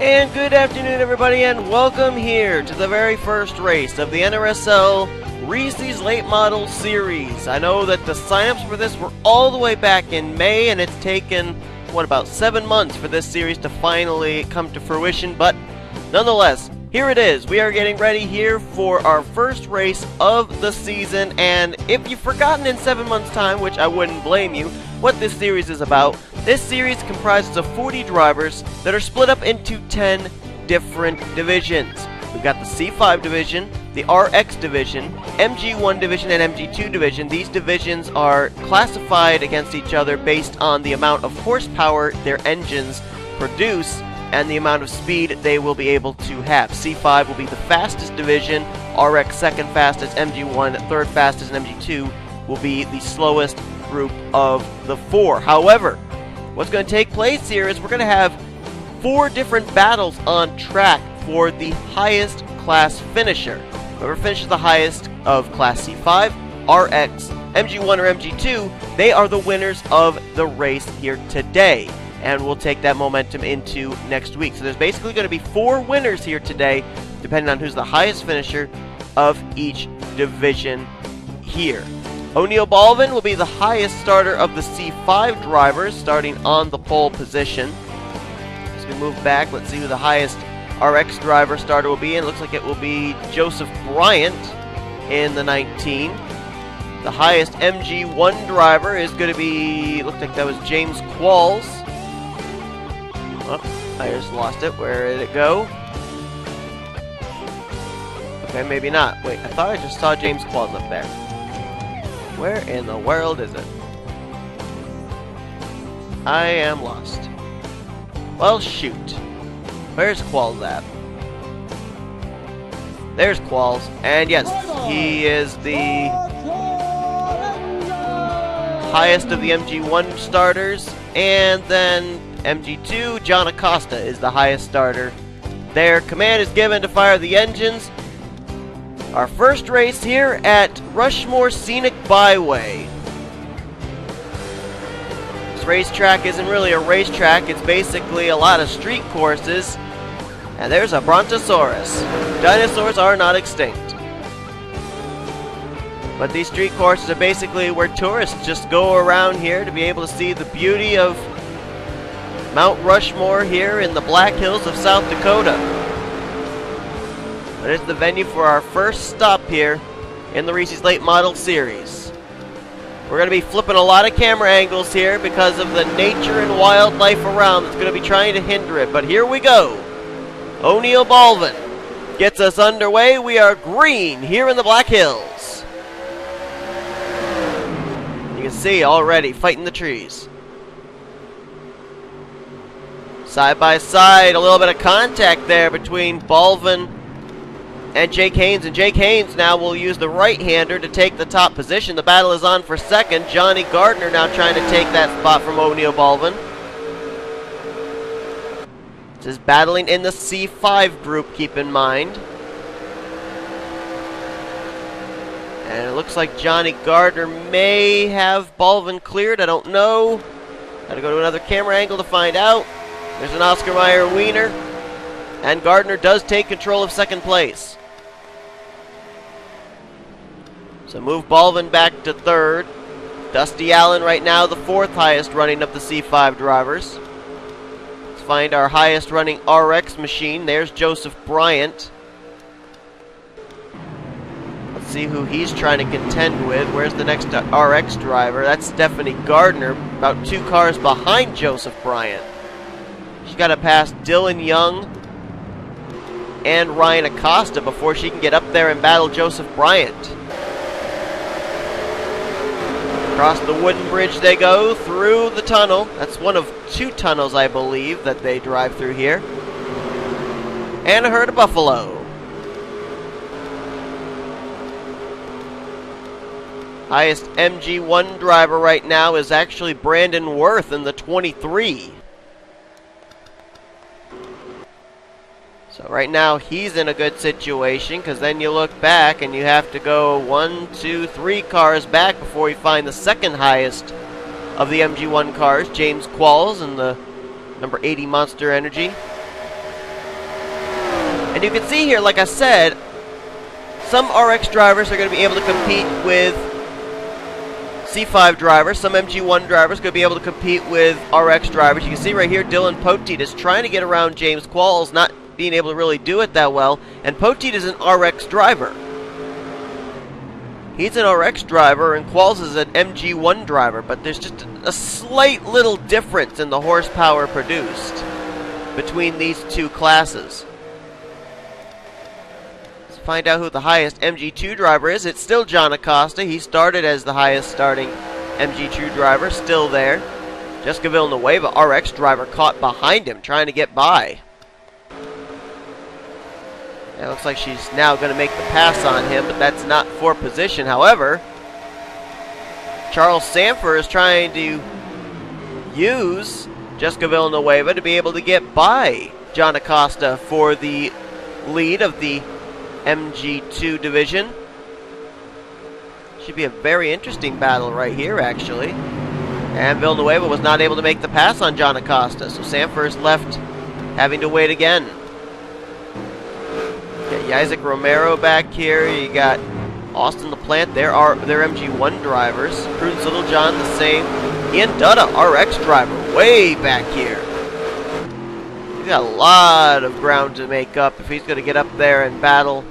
And good afternoon, everybody, and welcome here to the very first race of the NRSL Reese's Late Model Series. I know that the signups for this were all the way back in May, and it's taken, about 7 months for this series to finally come to fruition, but nonetheless, here it is. We are getting ready here for our first race of the season, and if you've forgotten in 7 months' time, which I wouldn't blame you, what this series is about, this series comprises of 40 drivers that are split up into 10 different divisions. We've got the C5 division, the RX division, MG1 division, and MG2 division. These divisions are classified against each other based on the amount of horsepower their engines produce and the amount of speed they will be able to have. C5 will be the fastest division, RX second fastest, MG1 third fastest, and MG2 will be the slowest group of the four. However, what's going to take place here is we're going to have 4 different battles on track for the highest class finisher. Whoever finishes the highest of Class C5, RX, MG1, or MG2, they are the winners of the race here today. And we'll take that momentum into next week. So there's basically going to be 4 winners here today, depending on who's the highest finisher of each division here. O'Neal Balvin will be the highest starter of the C5 drivers, starting on the pole position. As we move back, let's see who the highest RX driver starter will be, and it looks like it will be Joseph Bryant in the 19. The highest MG1 driver is going to be, looked like that was James Qualls. Oh, I just lost it. Where did it go? Okay, maybe not. Wait, I thought I just saw James Qualls up there. Where in the world is it? I am lost. Well, shoot. Where's Qualls at? There's Qualls. And yes, he is the highest of the MG1 starters. And then MG2, John Acosta is the highest starter. Their command is given to fire the engines. Our first race here at Rushmore Scenic Byway. This racetrack isn't really a racetrack, it's basically a lot of street courses. And there's a Brontosaurus. Dinosaurs are not extinct. But these street courses are basically where tourists just go around here to be able to see the beauty of Mount Rushmore here in the Black Hills of South Dakota. But it's the venue for our first stop here in the Reese's Late Model Series. We're going to be flipping a lot of camera angles here because of the nature and wildlife around that's going to be trying to hinder it. But here we go. O'Neal Balvin gets us underway. We are green here in the Black Hills. You can see already fighting the trees. Side by side, a little bit of contact there between Balvin and Jake Haynes. And Jake Haynes now will use the right-hander to take the top position. The battle is on for second. Johnny Gardner now trying to take that spot from O'Neal Balvin. This is battling in the C5 group, keep in mind. And it looks like Johnny Gardner may have Balvin cleared. I don't know. Gotta go to another camera angle to find out. There's an Oscar Mayer Wiener. And Gardner does take control of second place. So move Balvin back to third. Dusty Allen right now the 4th highest running of the C5 drivers. Let's find our highest running RX machine. There's Joseph Bryant. Let's see who he's trying to contend with. Where's the next RX driver? That's Stephanie Gardner, about 2 cars behind Joseph Bryant. She's got to pass Dylan Young and Ryan Acosta before she can get up there and battle Joseph Bryant. Across the wooden bridge they go, through the tunnel. That's one of 2 tunnels, I believe, that they drive through here. And a herd of buffalo. Highest MG1 driver right now is actually Brandon Worth in the 23. So right now he's in a good situation, because then you look back and you have to go 1, 2, 3 cars back before you find the second highest of the MG1 cars, James Qualls in the number 80 Monster Energy. And you can see here, like I said, some RX drivers are going to be able to compete with C5 drivers. Some MG1 drivers are going to be able to compete with RX drivers. You can see right here, Dylan Poteet is trying to get around James Qualls, not being able to really do it that well. And Poteet is an RX driver. He's an RX driver, and Qualls is an MG1 driver, but there's just a slight little difference in the horsepower produced between these two classes. Let's find out who the highest MG2 driver is. It's still John Acosta. He started as the highest starting MG2 driver, still there. Jessica Villanueva, RX driver, caught behind him, trying to get by. It looks like she's now going to make the pass on him, but that's not for position. However, Charles Sanford is trying to use Jessica Villanueva to be able to get by John Acosta for the lead of the MG2 division. Should be a very interesting battle right here, actually. And Villanueva was not able to make the pass on John Acosta, so Sanford is left having to wait again. Isaac Romero back here. You got Austin LaPlante. They're MG1 drivers. Prudence Littlejohn the same. Ian Dutta, RX driver, way back here. He's got a lot of ground to make up if he's going to get up there and battle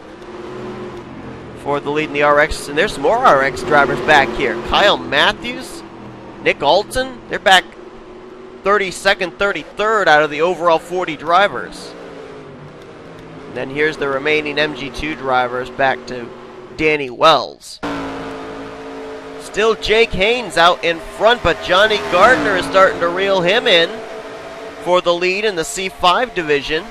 for the lead in the RX. And there's some more RX drivers back here. Kyle Matthews, Nick Alton. They're back 32nd, 33rd out of the overall 40 drivers. And then here's the remaining MG2 drivers back to Danny Wells. Still Jake Haynes out in front, but Johnny Gardner is starting to reel him in for the lead in the C5 division.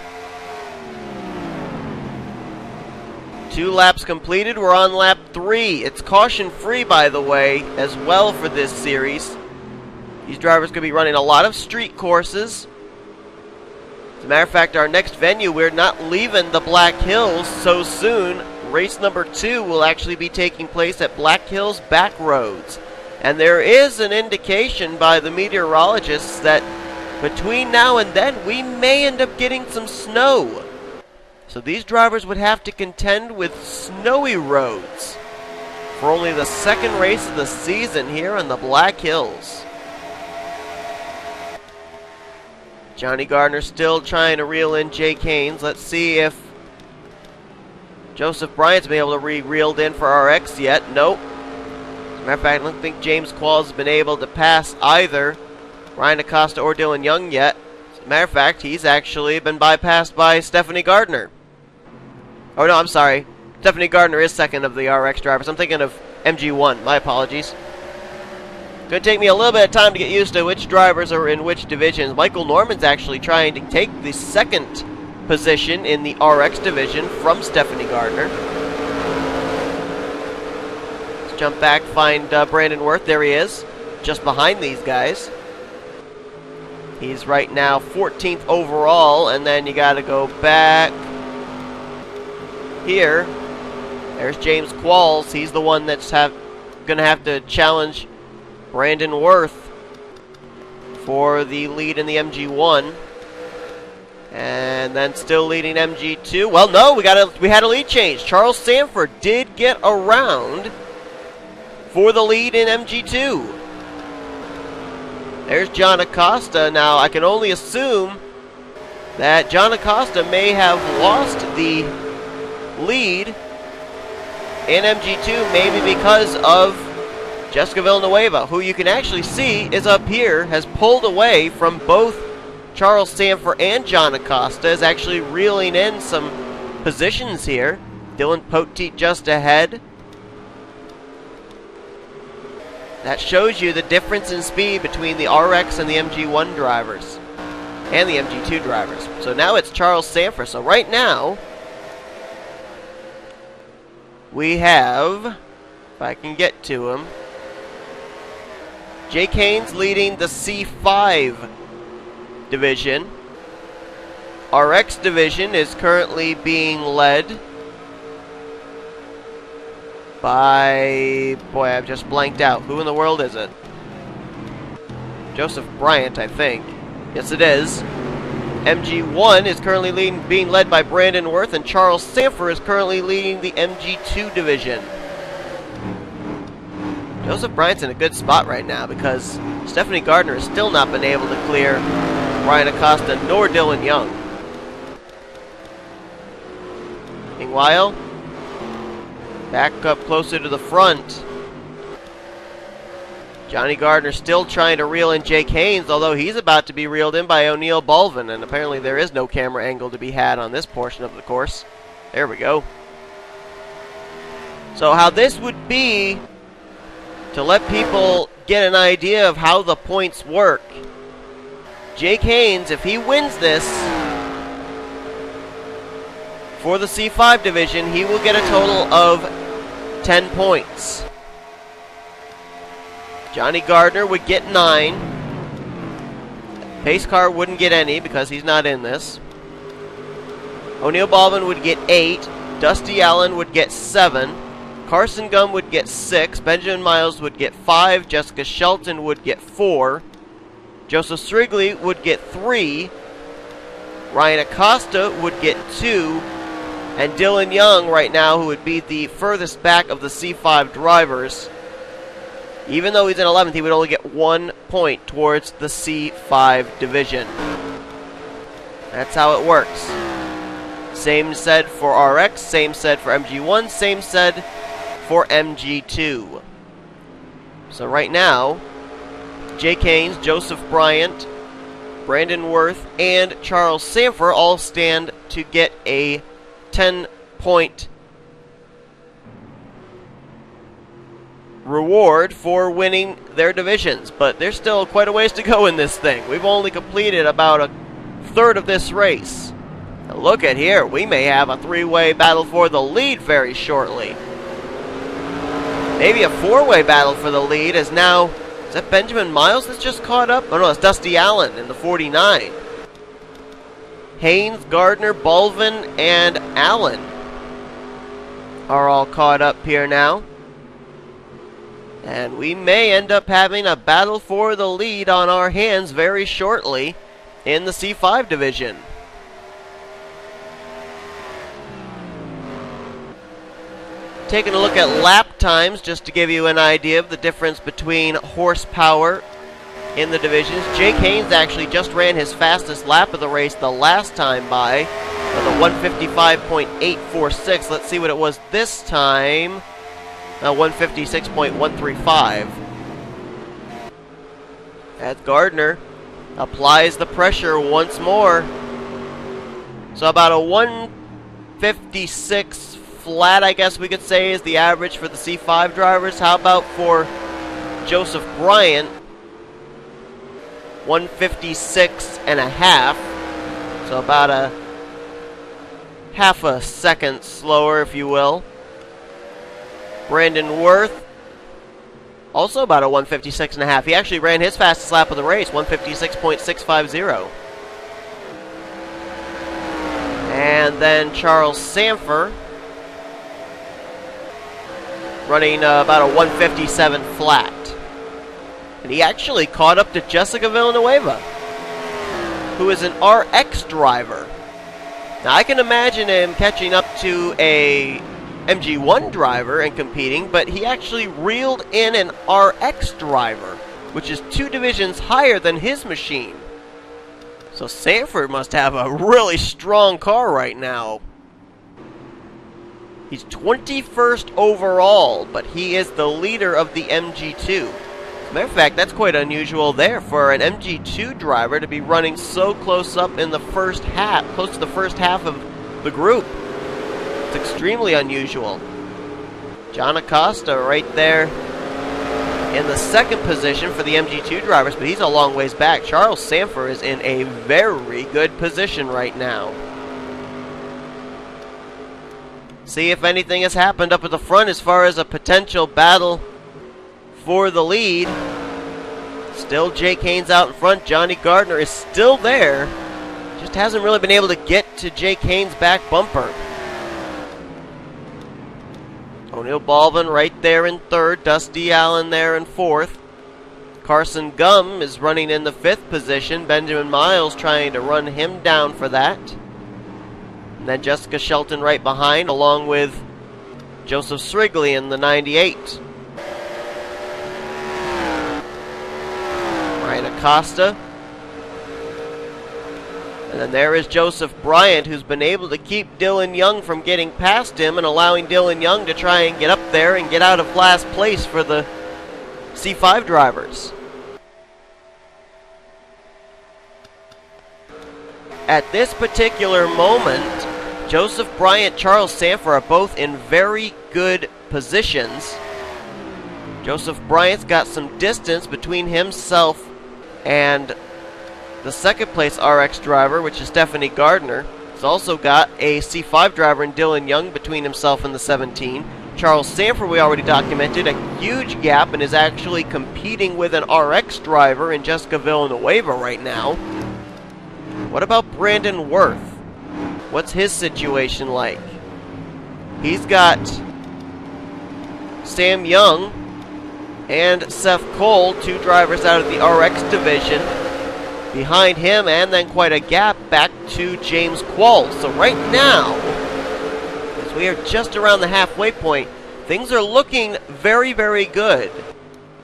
2 laps completed. We're on lap 3. It's caution-free, by the way, as well for this series. These drivers going to be running a lot of street courses. As a matter of fact, our next venue, we're not leaving the Black Hills so soon. Race number 2 will actually be taking place at Black Hills Back Roads. And there is an indication by the meteorologists that between now and then, we may end up getting some snow. So these drivers would have to contend with snowy roads for only the second race of the season here on the Black Hills. Johnny Gardner still trying to reel in Jake Haynes. Let's see if Joseph Bryant's been able to be reeled in for RX yet. Nope. As a matter of fact, I don't think James Qualls has been able to pass either Ryan Acosta or Dylan Young yet. As a matter of fact, he's actually been bypassed by Stephanie Gardner. Oh no, I'm sorry. Stephanie Gardner is second of the RX drivers. I'm thinking of MG1. My apologies. Going to take me a little bit of time to get used to which drivers are in which divisions. Michael Norman's actually trying to take the second position in the RX division from Stephanie Gardner. Let's jump back, find Brandon Worth. There he is, just behind these guys. He's right now 14th overall, and then you got to go back here. There's James Qualls. He's the one that's going to have to challenge Brandon Worth for the lead in the MG1. And then still leading MG2. Well, no, we had a lead change. Charles Sanford did get around for the lead in MG2. There's John Acosta. Now, I can only assume that John Acosta may have lost the lead in MG2, maybe because of Jessica Villanueva, who you can actually see is up here, has pulled away from both Charles Sanford and John Acosta, is actually reeling in some positions here. Dylan Poteet just ahead. That shows you the difference in speed between the RX and the MG1 drivers and the MG2 drivers. So now it's Charles Sanford. So right now, we have, if I can get to him, Jake Haynes leading the C5 division. RX division is currently being led by, boy, I've just blanked out. Who in the world is it? Joseph Bryant, I think. Yes, it is. MG1 is currently being led by Brandon Worth, and Charles Sanford is currently leading the MG2 division. Joseph Bryant's in a good spot right now because Stephanie Gardner has still not been able to clear Ryan Acosta nor Dylan Young. Meanwhile, back up closer to the front, Johnny Gardner still trying to reel in Jake Haynes, although he's about to be reeled in by O'Neal Baldwin, and apparently there is no camera angle to be had on this portion of the course. There we go. So how this would be, to let people get an idea of how the points work, Jake Haynes, if he wins this for the C5 division, he will get a total of 10 points. Johnny Gardner would get 9. Pace Car wouldn't get any because he's not in this. O'Neal Baldwin would get 8. Dusty Allen would get 7. Carson Gum would get 6. Benjamin Miles would get 5. Jessica Shelton would get 4. Joseph Strigley would get 3. Ryan Acosta would get 2. And Dylan Young right now, who would be the furthest back of the C5 drivers, even though he's in 11th, he would only get 1 point towards the C5 division. That's how it works. Same said for RX, same said for MG1, same said for MG2. So right now, Jake Haynes, Joseph Bryant, Brandon Worth, and Charles Sanford all stand to get a 10-point reward for winning their divisions, but there's still quite a ways to go in this thing. We've only completed about a third of this race. Now look at here, we may have a three-way battle for the lead very shortly. Maybe a four-way battle for the lead, as now, is that Benjamin Miles that's just caught up? Oh no, it's Dusty Allen in the 49. Haynes, Gardner, Baldwin, and Allen are all caught up here now. And we may end up having a battle for the lead on our hands very shortly in the C5 division. Taking a look at lap times just to give you an idea of the difference between horsepower in the divisions. Jake Haynes actually just ran his fastest lap of the race the last time by with a 155.846. Let's see what it was this time. 156.135. As Gardner applies the pressure once more. So about a 156 flat, I guess we could say, is the average for the C5 drivers. How about for Joseph Bryant? 156 and a half. So about a half a second slower, if you will. Brandon Worth, also about a 156 and a half. He actually ran his fastest lap of the race, 156.650. And then Charles Sanford, running about a 157 flat. And he actually caught up to Jessica Villanueva, who is an RX driver. Now I can imagine him catching up to a MG1 driver and competing, but he actually reeled in an RX driver, which is 2 divisions higher than his machine. So Sanford must have a really strong car right now. He's 21st overall, but he is the leader of the MG2. As a matter of fact, that's quite unusual there for an MG2 driver to be running so close up in the first half, close to the first half of the group. It's extremely unusual. John Acosta right there in the second position for the MG2 drivers, but he's a long ways back. Charles Sanford is in a very good position right now. See if anything has happened up at the front as far as a potential battle for the lead. Still Jake Haynes out in front. Johnny Gardner is still there. Just hasn't really been able to get to Jake Haynes' back bumper. O'Neal Baldwin right there in third. Dusty Allen there in fourth. Carson Gum is running in the 5th position. Benjamin Miles trying to run him down for that. And then Jessica Shelton right behind, along with Joseph Srigley in the 98. Ryan Acosta. And then there is Joseph Bryant, who's been able to keep Dylan Young from getting past him and allowing Dylan Young to try and get up there and get out of last place for the C5 drivers. At this particular moment, Joseph Bryant, Charles Sanford are both in very good positions. Joseph Bryant's got some distance between himself and the 2nd place RX driver, which is Stephanie Gardner. He's also got a C5 driver in Dylan Young between himself and the 17. Charles Sanford, we already documented, a huge gap and is actually competing with an RX driver in Jessica Villanueva right now. What about Brandon Worth? What's his situation like? He's got Sam Young and Seth Cole, 2 drivers out of the RX division, behind him, and then quite a gap back to James Qualls. So right now, as we are just around the halfway point, things are looking very, very good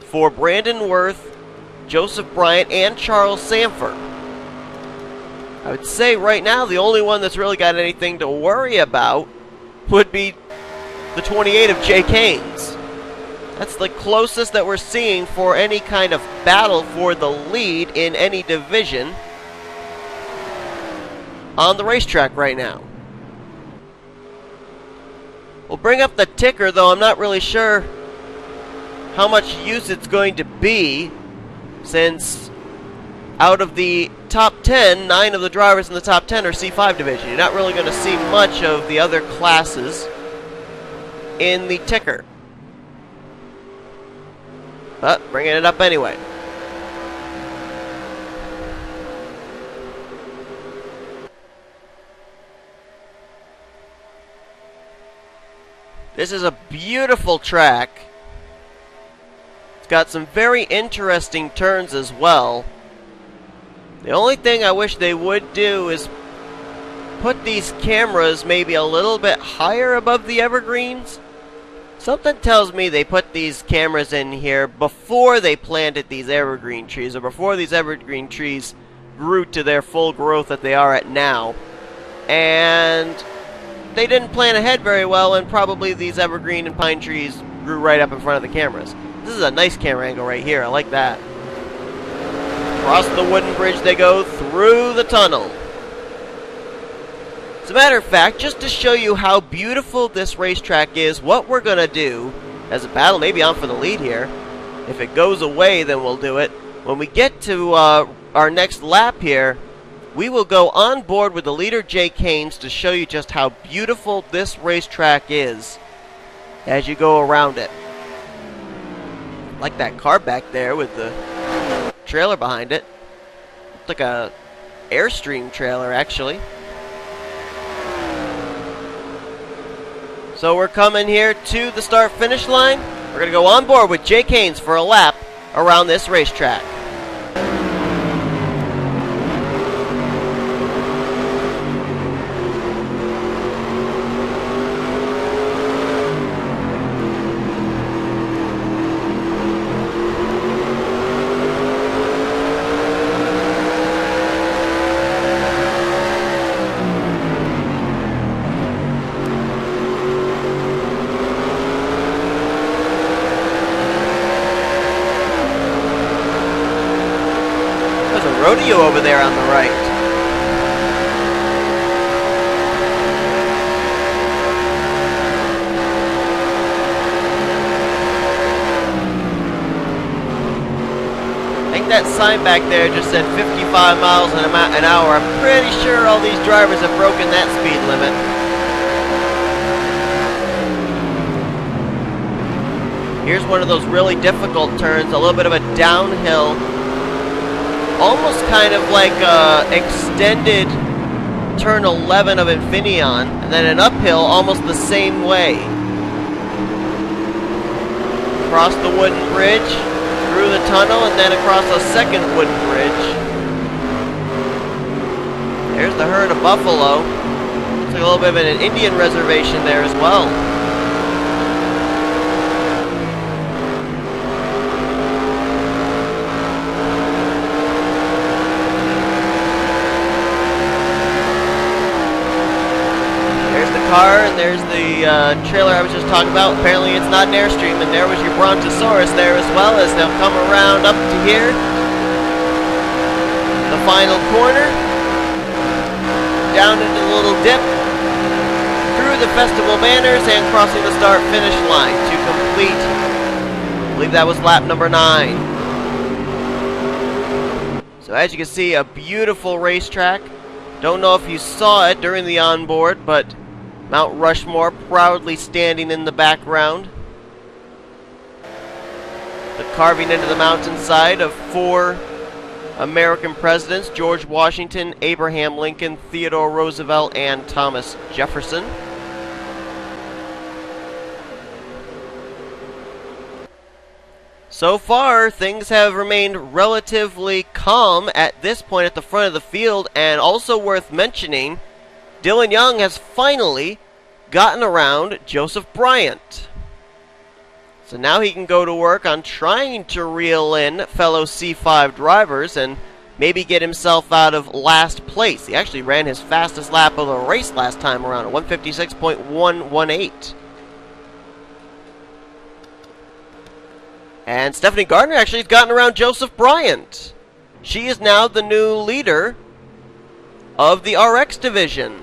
for Brandon Worth, Joseph Bryant, and Charles Sanford. I would say right now the only one that's really got anything to worry about would be the 28 of Jay Keynes. That's the closest that we're seeing for any kind of battle for the lead in any division on the racetrack right now. We'll bring up the ticker, though I'm not really sure how much use it's going to be, since out of the top 10, 9 of the drivers in the top 10 are C5 division. You're not really going to see much of the other classes in the ticker. But bringing it up anyway. This is a beautiful track. It's got some very interesting turns as well. The only thing I wish they would do is put these cameras maybe a little bit higher above the evergreens. Something tells me they put these cameras in here before they planted these evergreen trees, or before these evergreen trees grew to their full growth that they are at now. And they didn't plan ahead very well, and probably these evergreen and pine trees grew right up in front of the cameras. This is a nice camera angle right here. I like that. Across the wooden bridge they go, through the tunnel. As a matter of fact, just to show you how beautiful this racetrack is, what we're going to do as a battle, maybe I'm for the lead here. If it goes away, then we'll do it. When we get to our next lap here, we will go on board with the leader, Jay Keynes, to show you just how beautiful this racetrack is as you go around it. Like that car back there with the trailer behind it. It's like a Airstream trailer, actually. So we're coming here to the start-finish line. We're going to go on board with Jay Keynes for a lap around this racetrack. Rodeo over there on the right. I think that sign back there just said 55 miles an hour. I'm pretty sure all these drivers have broken that speed limit. Here's one of those really difficult turns, a little bit of a downhill. Almost kind of like extended turn 11 of Infineon, and then an uphill almost the same way. Across the wooden bridge, through the tunnel and then across a second wooden bridge. There's the herd of buffalo. Looks like a little bit of an Indian reservation there as well. And there's the trailer I was just talking about. Apparently it's not an Airstream, and there was your Brontosaurus there as well, as they'll come around up to here. The final corner, down into the little dip, through the festival banners, and crossing the start-finish line to complete, I believe that was lap number 9. So as you can see, a beautiful racetrack. Don't know if you saw it during the onboard, but Mount Rushmore proudly standing in the background. The carving into the mountainside of 4 American presidents: George Washington, Abraham Lincoln, Theodore Roosevelt, and Thomas Jefferson. So far, things have remained relatively calm at this point at the front of the field, and also worth mentioning, Dylan Young has finally gotten around Joseph Bryant. So now he can go to work on trying to reel in fellow C5 drivers and maybe get himself out of last place. He actually ran his fastest lap of the race last time around at 156.118. And Stephanie Gardner actually has gotten around Joseph Bryant. She is now the new leader of the RX division.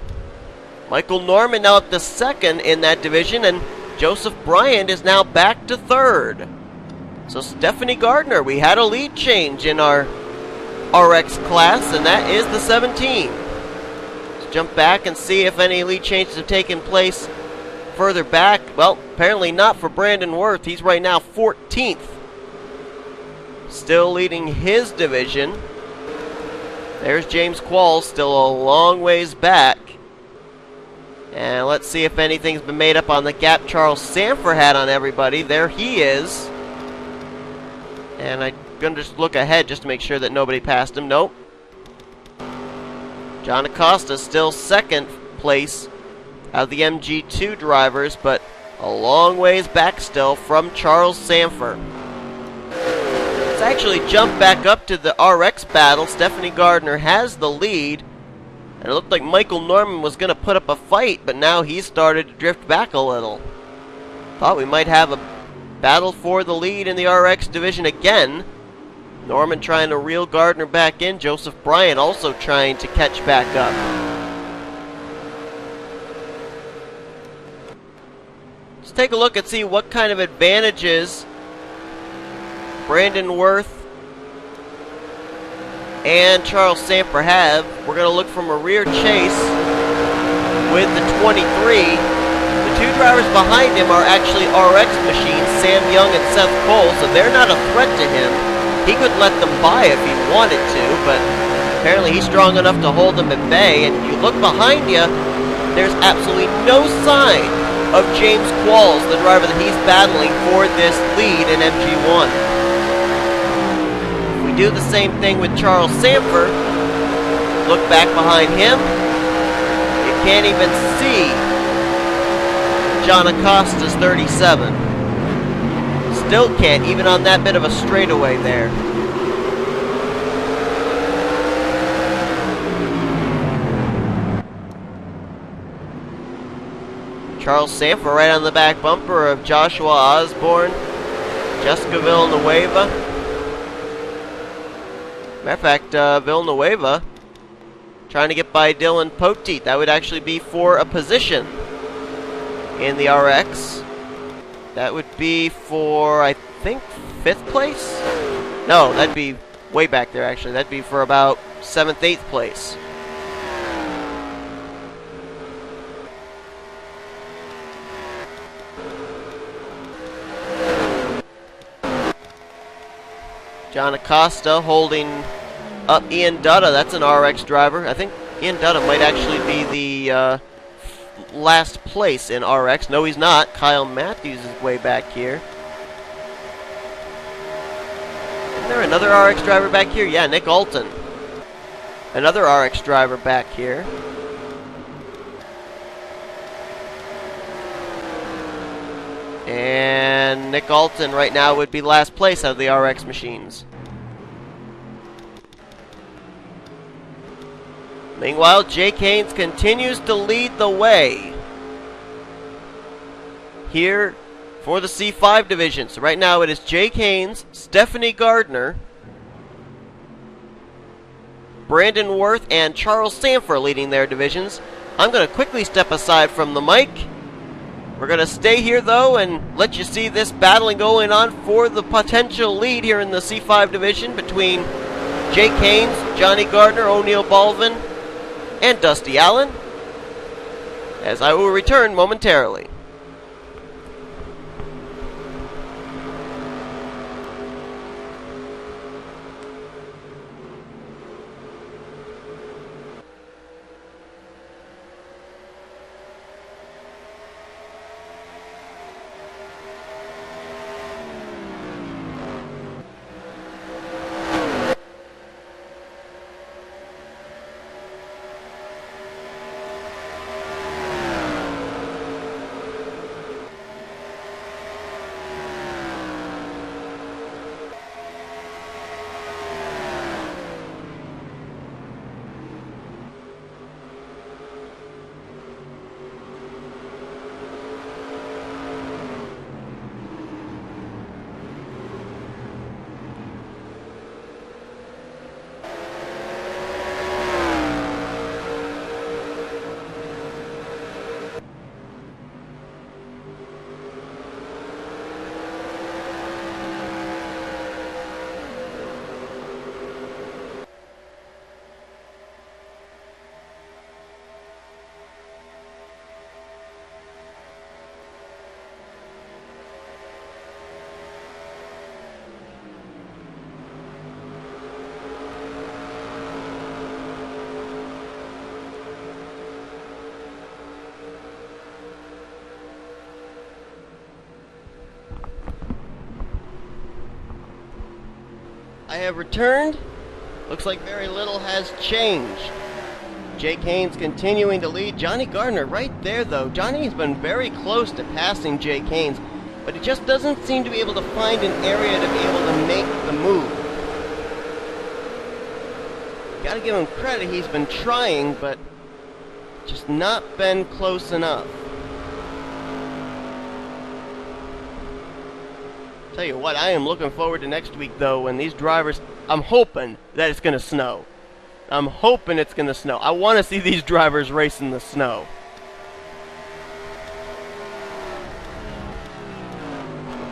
Michael Norman now up to 2nd in that division, and Joseph Bryant is now back to 3rd. So Stephanie Gardner, we had a lead change in our RX class, and that is the 17. Let's jump back and see if any lead changes have taken place further back. Well, apparently not for Brandon Worth. He's right now 14th. Still leading his division. There's James Qualls, still a long ways back. And let's see if anything's been made up on the gap Charles Sanford had on everybody. There he is. And I'm going to just look ahead just to make sure that nobody passed him. Nope. John Acosta still 2nd place out of the MG2 drivers, but a long ways back still from Charles Sanford. Let's actually jump back up to the RX battle. Stephanie Gardner has the lead. And it looked like Michael Norman was going to put up a fight, but now he's started to drift back a little. Thought we might have a battle for the lead in the RX division again. Norman trying to reel Gardner back in. Joseph Bryant also trying to catch back up. Let's take a look and see what kind of advantages Brandon Worth and Charles Sanford have. We're going to look from a rear chase with the 23. The 2 drivers behind him are actually RX machines, Sam Young and Seth Cole, so they're not a threat to him. He could let them by if he wanted to, but apparently he's strong enough to hold them at bay. And you look behind you, there's absolutely no sign of James Qualls, the driver that he's battling for this lead in MG1. Do the same thing with Charles Sanford. Look back behind him. You can't even see John Acosta's 37. Still can't, even on that bit of a straightaway there. Charles Sanford right on the back bumper of Joshua Osborne, Jessica Villanueva. Matter of fact, Villanueva trying to get by Dylan Poteet. That would actually be for a position in the RX. That would be for, I think, 5th place? No, that'd be way back there, actually. That'd be for about 7th, 8th place. John Acosta holding up Ian Dutta. That's an RX driver. I think Ian Dutta might actually be the last place in RX. No, he's not. Kyle Matthews is way back here. there another RX driver back here? Yeah, Nick Alton. Another RX driver back here. And Nick Alton right now would be last place out of the RX machines. Meanwhile, Jake Haynes continues to lead the way here for the C5 division. So right now it is Jake Haynes, Stephanie Gardner, Brandon Worth, and Charles Sanford leading their divisions. I'm going to quickly step aside from the mic. We're going to stay here, though, and let you see this battling going on for the potential lead here in the C5 division between Jake Haynes, Johnny Gardner, O'Neal Baldwin, and Dusty Allen, as I will return momentarily. I have returned. Looks like very little has changed. Jake Haynes continuing to lead. Johnny Gardner right there, though. Johnny's been very close to passing Jake Haynes, but he just doesn't seem to be able to find an area to be able to make the move. Gotta give him credit, he's been trying, but just not been close enough. Tell you what, I am looking forward to next week, though, when these drivers, I'm hoping that it's going to snow. I'm hoping it's going to snow. I want to see these drivers race in the snow.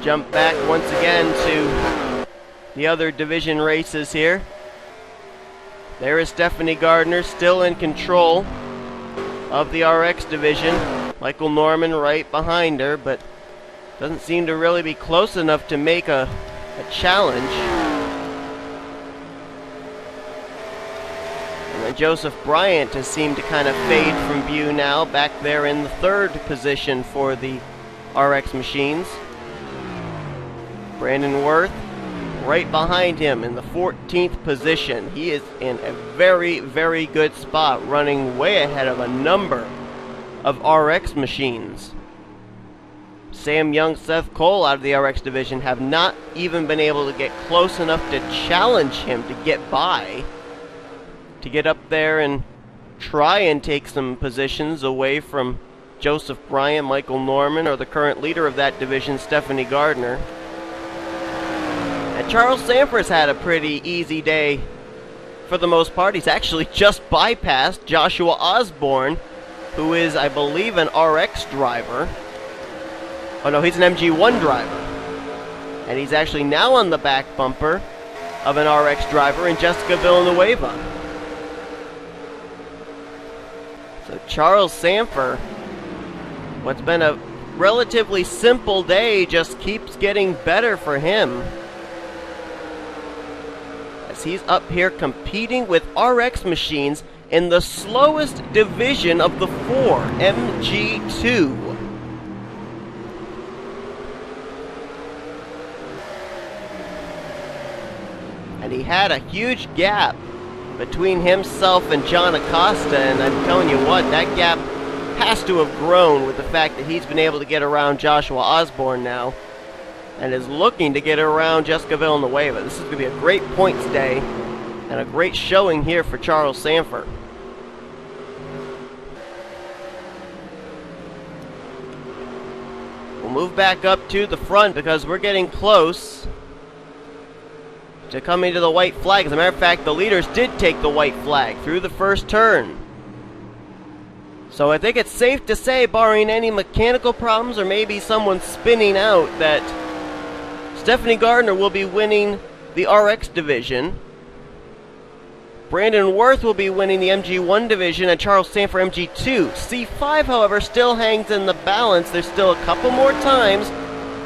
Jump back once again to the other division races here. There is Stephanie Gardner still in control of the RX division. Michael Norman right behind her, but doesn't seem to really be close enough to make a challenge. And then Joseph Bryant has seemed to kind of fade from view now, back there in the third position for the RX machines. Brandon Worth right behind him in the 14th position. He is in a very, very good spot, running way ahead of a number of RX machines. Sam Young, Seth Cole out of the RX division have not even been able to get close enough to challenge him to get by, to get up there and try and take some positions away from Joseph Bryant, Michael Norman, or the current leader of that division, Stephanie Gardner. And Charles Sanford's had a pretty easy day for the most part. He's actually just bypassed Joshua Osborne, who is, I believe, an RX driver. Oh no, he's an MG1 driver. And he's actually now on the back bumper of an RX driver in Jessica Villanueva. So Charles Sanford, what's been a relatively simple day, just keeps getting better for him, as he's up here competing with RX machines in the slowest division of the four, MG2. And he had a huge gap between himself and John Acosta, and I'm telling you what, that gap has to have grown with the fact that he's been able to get around Joshua Osborne now, and is looking to get around Jessica Villanueva. This is going to be a great points day, and a great showing here for Charles Sanford. We'll move back up to the front because we're getting close to coming to the white flag. As a matter of fact, the leaders did take the white flag through the first turn. So I think it's safe to say, barring any mechanical problems or maybe someone spinning out, that Stephanie Gardner will be winning the RX division. Brandon Worth will be winning the MG1 division, and Charles Sanford MG2. C5, however, still hangs in the balance. There's still a couple more times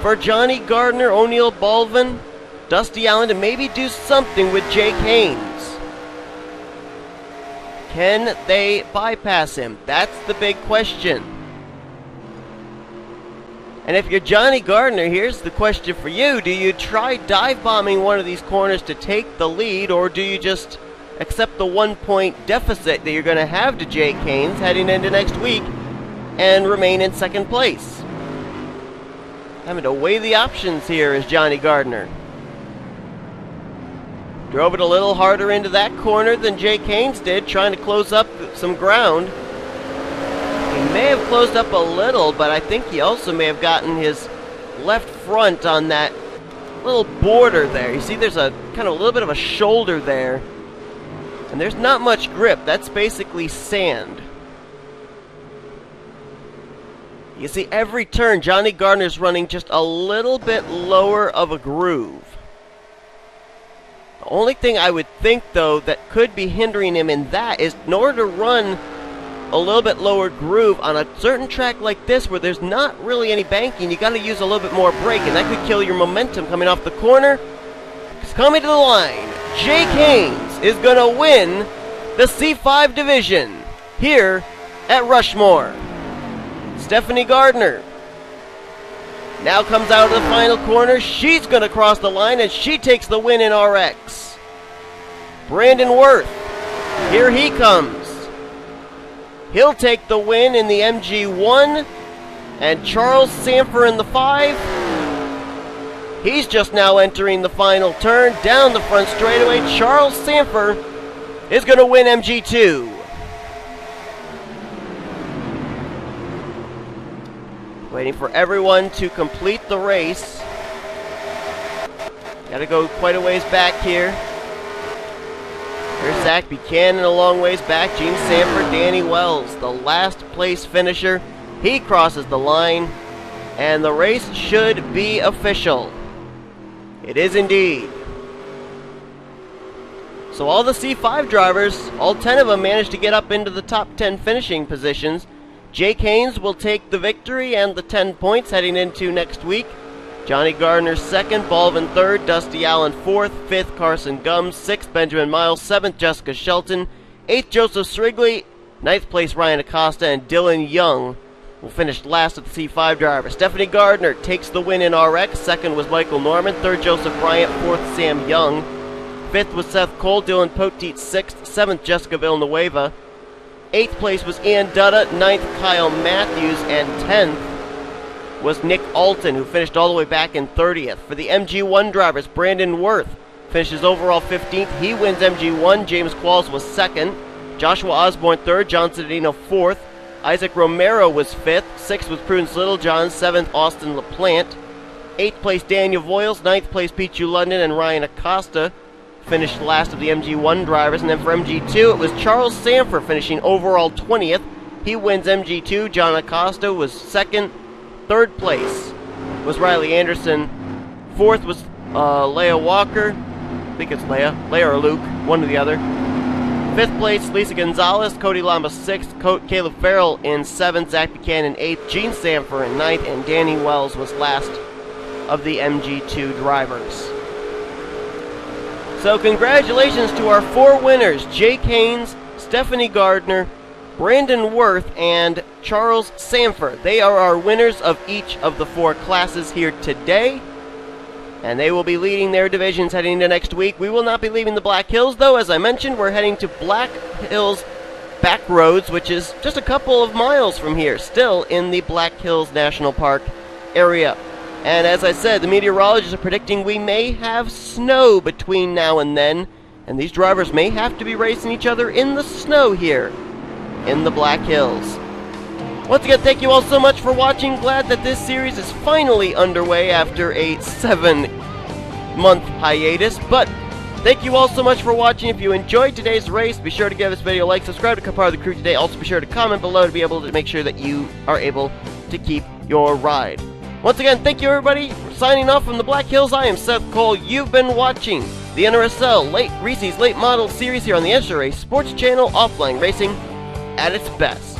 for Johnny Gardner, O'Neal Baldwin, Dusty Allen to maybe do something with Jake Haynes. Can they bypass him? That's the big question. And if you're Johnny Gardner, here's the question for you. Do you try dive bombing one of these corners to take the lead, or do you just accept the 1-point deficit that you're going to have to Jake Haynes heading into next week and remain in second place? Having to weigh the options here is Johnny Gardner. Drove it a little harder into that corner than Jake Haynes did, trying to close up some ground. He may have closed up a little, but I think he also may have gotten his left front on that little border there. You see there's a kind of a little bit of a shoulder there, and there's not much grip. That's basically sand. You see, every turn, Johnny Gardner's running just a little bit lower of a groove. The only thing I would think, though, that could be hindering him in that is in order to run a little bit lower groove on a certain track like this where there's not really any banking, you got to use a little bit more brake, and that could kill your momentum coming off the corner. It's coming to the line. Jake Haynes is going to win the C5 division here at Rushmore. Stephanie Gardner now comes out of the final corner. She's going to cross the line, and she takes the win in RX. Brandon Worth, here he comes. He'll take the win in the MG1, and Charles Sanford in the 5. He's just now entering the final turn down the front straightaway. Charles Sanford is going to win MG2. Waiting for everyone to complete the race. Got to go quite a ways back here. There's Zach Buchanan a long ways back. Gene Sanford, Danny Wells, the last place finisher. He crosses the line, and the race should be official. It is indeed. So all the C5 drivers, all 10 of them managed to get up into the top 10 finishing positions. Jake Haynes will take the victory and the 10 points heading into next week. Johnny Gardner 2nd, Baldwin 3rd, Dusty Allen 4th, 5th Carson Gumbs, 6th Benjamin Miles, 7th Jessica Shelton, 8th Joseph Srigley, 9th place Ryan Acosta, and Dylan Young will finish last of the C5 drivers. Stephanie Gardner takes the win in RX, 2nd was Michael Norman, 3rd Joseph Bryant, 4th Sam Young, 5th was Seth Cole, Dylan Poteet 6th, 7th Jessica Villanueva, 8th place was Ian Dutta, 9th Kyle Matthews, and 10th was Nick Alton, who finished all the way back in 30th. For the MG1 drivers, Brandon Worth finishes overall 15th. He wins MG1. James Qualls was 2nd. Joshua Osborne 3rd. John Citadino 4th. Isaac Romero was 5th. 6th was Prudence Littlejohn. 7th, Austin LaPlante. 8th place, Daniel Voiles. 9th place, Pichu London and Ryan Acosta finished last of the MG1 drivers. And then for MG2, it was Charles Sanford finishing overall 20th. He wins MG2. John Acosta was 2nd. 3rd place was Riley Anderson. 4th was Leah Walker. I think it's Leah or Luke, one or the other. 5th place, Lisa Gonzalez. Cody Lamba 6th. Caleb Farrell in 7th. Zach Buchanan 8th. Gene Sanford in 9th. And Danny Wells was last of the MG2 drivers. So congratulations to our 4 winners, Jake Haynes, Stephanie Gardner, Brandon Worth, and Charles Sanford. They are our winners of each of the 4 classes here today. and they will be leading their divisions heading into next week. We will not be leaving the Black Hills, though. As I mentioned, we're heading to Black Hills Back Roads, which is just a couple of miles from here, still in the Black Hills National Park area. And as I said, the meteorologists are predicting we may have snow between now and then, and these drivers may have to be racing each other in the snow here in the Black Hills. Once again, thank you all so much for watching. Glad that this series is finally underway after a 7-month hiatus, but thank you all so much for watching. If you enjoyed today's race, be sure to give this video a like, subscribe to become part of the crew today. Also, be sure to comment below to be able to make sure that you are able to keep your ride. Once again, thank you everybody. Signing off from the Black Hills, I am Seth Cole. You've been watching the NRSL Reese's Late Model Series here on the NRSL Reese Sports Channel, offline racing at its best.